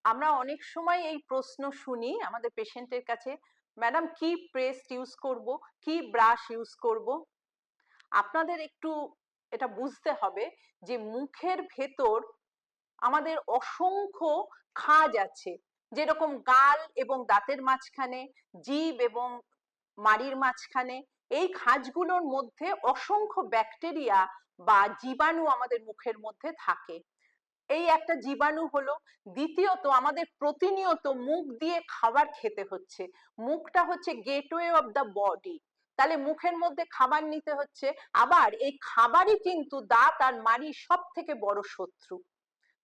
আমরা অনেক সময় এই প্রশ্ন শুনি আমাদের পেশেন্টের কাছে, ম্যাডাম কি পেস্ট ইউজ করব, কি ব্রাশ ইউজ করব। আপনাদের একটু এটা বুঝতে হবে যে মুখের ভেতর আমাদের অসংখ্য খাঁজ আছে, যেরকম গাল এবং দাঁতের মাঝখানে, জিভ এবং মাড়ির মাঝখানে, এই খাঁজগুলোর মধ্যে অসংখ্য ব্যাকটেরিয়া বা জীবাণু আমাদের মুখের মধ্যে থাকে। এই একটা জীবাণু হলো। দ্বিতীয়ত, আমাদের প্রতিনিয়ত মুখ দিয়ে খাবার খেতে হচ্ছে। মুখটা হচ্ছে গেটওয়ে অফ দ্য বডি। তাহলে মুখের মধ্যে খাবার নিতে হচ্ছে, আবার এই খাবারই কিন্তু দাঁত আর মাড়ির সব থেকে বড় শত্রু।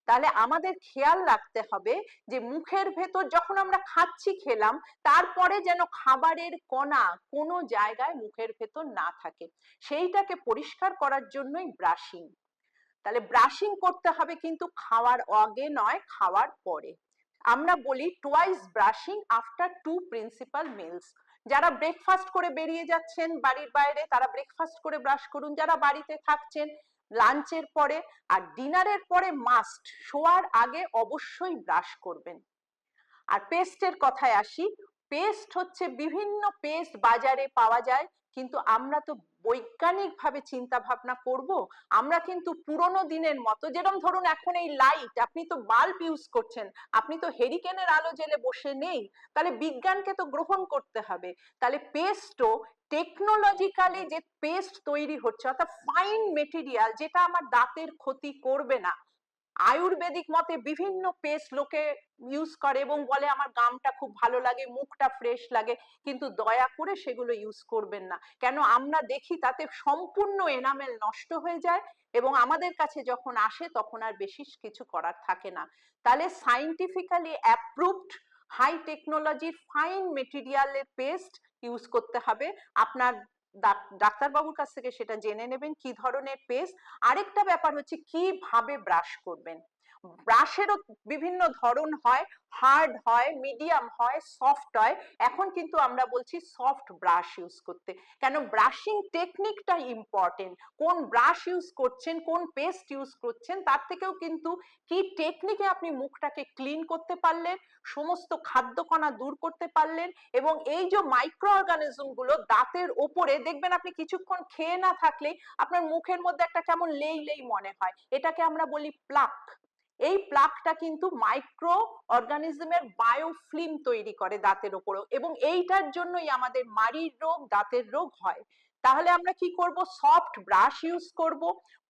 তাহলে আমাদের খেয়াল রাখতে হবে যে মুখের ভেতর যখন আমরা খাচ্ছি, খেলাম, তারপরে যেন খাবারের কণা কোনো জায়গায় মুখের ভেতর না থাকে। সেইটাকে পরিষ্কার করার জন্যই ব্রাশিং। তাহলে ব্রাশিং করতে হবে কিন্তু খাওয়ার আগে নয়, খাওয়ার পরে। আমরা বলি twice brushing after two principal meals. যারা ব্রেকফাস্ট করে বেরিয়ে যাচ্ছেন বাড়ির বাইরে, তারা ব্রেকফাস্ট করে ব্রাশ করুন। যারা বাড়িতে থাকছেন, লাঞ্চের পরে। আর ডিনারের পরে মাস্ট, শোয়ার আগে অবশ্যই ব্রাশ করবেন। আর পেস্টের কথায় আসি। পেস্ট হচ্ছে বিভিন্ন পেস্ট বাজারে পাওয়া যায়, কিন্তু আমরা তো বৈজ্ঞানিক ভাবে চিন্তা ভাবনা করব। আমরা কিন্তু পুরোনো দিনের মতো, যেরকম ধরুন এখন এই লাইট, আপনি তো বাল্ব ইউজ করছেন, আপনি তো হেরিকেনের আলো জেলে বসে নেই। তাহলে বিজ্ঞানকে তো গ্রহণ করতে হবে। তাহলে পেস্টও টেকনোলজিক্যালি যে পেস্ট তৈরি হচ্ছে, অর্থাৎ ফাইন মেটেরিয়াল, যেটা আমার দাঁতের ক্ষতি করবে না। আয়ুর্বেদিক মতে বিভিন্ন পেস্ট লোকে ইউজ করে এবং বলে আমার গামটা খুব ভালো লাগে, মুখটা ফ্রেশ লাগে, কিন্তু দয়া করে সেগুলো ইউজ করবেন না। কেন? আমরা দেখি তাতে সম্পূর্ণ এনামেল নষ্ট হয়ে যায় এবং আমাদের কাছে যখন আসে তখন আর বেশি কিছু করার থাকে না। তাহলে সাইন্টিফিক্যালি অ্যাপ্রুভড হাই টেকনোলজির ফাইন মেটেরিয়ালের পেস্ট ইউজ করতে হবে। আপনার ডাক্তারবাবুর কাছ থেকে সেটা জেনে নেবেন কি ধরনের পেস্ট। আরেকটা ব্যাপার হচ্ছে কিভাবে ব্রাশ করবেন। ব্রাশেরও বিভিন্ন ধরন হয়, হার্ড হয়, মিডিয়াম হয়, সফট হয়। এখন কিন্তু আমরা বলছি সফট ব্রাশ ইউজ করতে। কেন? ব্রাশিং টেকনিকটা ইম্পর্টেন্ট। কোন ব্রাশ ইউজ করছেন, কোন পেস্ট ইউজ করছেন, তার থেকেও কিন্তু কি টেকনিকে আপনি মুখটাকে ক্লিন করতে পারলেন, সমস্ত খাদ্যকণা দূর করতে পারলেন। এবং এই যে মাইক্রো অর্গানিজম গুলো দাঁতের ওপরে দেখবেন, আপনি কিছুক্ষণ খেয়ে না থাকলেই আপনার মুখের মধ্যে একটা কেমন লেই লেই মনে হয়, এটাকে আমরা বলি প্লাক। এই প্লাকটা কিন্তু মাইক্রো অর্গানিজমের বায়োফিল্ম তৈরি করে দাঁতের ওপরেও, এবং এইটার জন্যই আমাদের মাড়ির রোগ, দাঁতের রোগ হয়। তাহলে আমরা কি করব? সফট ব্রাশ ইউজ করব,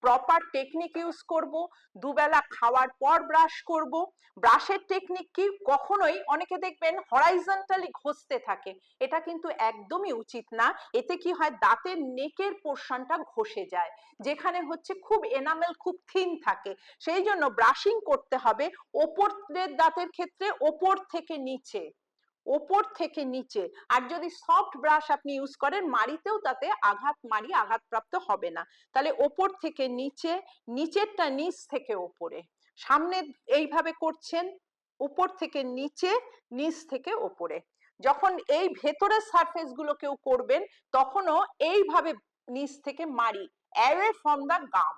প্রপার টেকনিক ইউজ করব, দুবেলা খাওয়ার পর ব্রাশ করব। ব্রাশের টেকনিক কি? কখনোই অনেকে দেখবেন হরাইজন্টালি ঘষতে থাকে, এটা কিন্তু একদমই উচিত না। এতে কি হয়? দাঁতের নেকের পোর্শনটা ঘষে যায়, যেখানে হচ্ছে খুব এনামেল খুব থিন থাকে। সেই জন্য ব্রাশিং করতে হবে ওপরের দাঁতের ক্ষেত্রে ওপর থেকে নিচে, ওপর থেকে নিচে। আর যদি সফট ব্রাশ আপনি ইউজ করেন, মাড়িতেও তাতে আঘাতপ্রাপ্ত হবে না। তাহলে ওপর থেকে নিচে, নিচেরটা নিচ থেকে ওপরে, সামনে এইভাবে করছেন, উপর থেকে নিচে, নিচ থেকে ওপরে। যখন এই ভেতরের সারফেস গুলো কেউ করবেন, তখনও এইভাবে নিচ থেকে মাড়ি, অ্যাওয়ে ফ্রম দা গাম,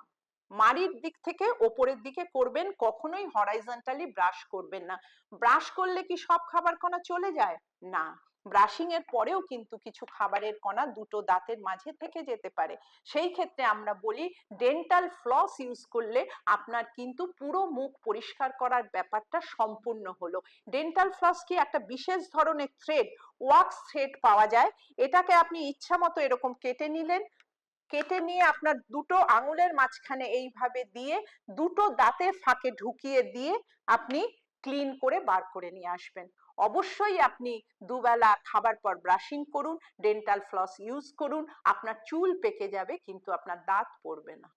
মাড়ির দিক থেকে ওপরের দিকে করবেন, কখনোই হরাইজন্টালি ব্রাশ করবেন না। ব্রাশ করলে কি সব খাবার কণা চলে যায়? না। ব্রাশিং এর পরেও কিন্তু কিছু খাবারের কণা দুটো দাঁতের মাঝে থেকে যেতে পারে। সেই ক্ষেত্রে আমরা বলি ডেন্টাল ফ্লস ইউজ করলে আপনার কিন্তু পুরো মুখ পরিষ্কার করার ব্যাপারটা সম্পূর্ণ হলো। ডেন্টাল ফ্লস কি? একটা বিশেষ ধরনের থ্রেড, ওয়াক্স থ্রেড পাওয়া যায়। এটাকে আপনি ইচ্ছা মতো এরকম কেটে নিলেন, কেটে নিয়ে আপনার দুটো আঙুলের মাঝখানে এইভাবে দিয়ে দুটো দাঁতের ফাঁকে ঢুকিয়ে দিয়ে আপনি ক্লিন করে বার করে নিয়ে আসবেন। অবশ্যই আপনি দুবেলা খাবার পর ব্রাশিং করুন, ডেন্টাল ফ্লস ইউজ করুন। আপনার চুল পেকে যাবে কিন্তু আপনার দাঁত পড়বে না।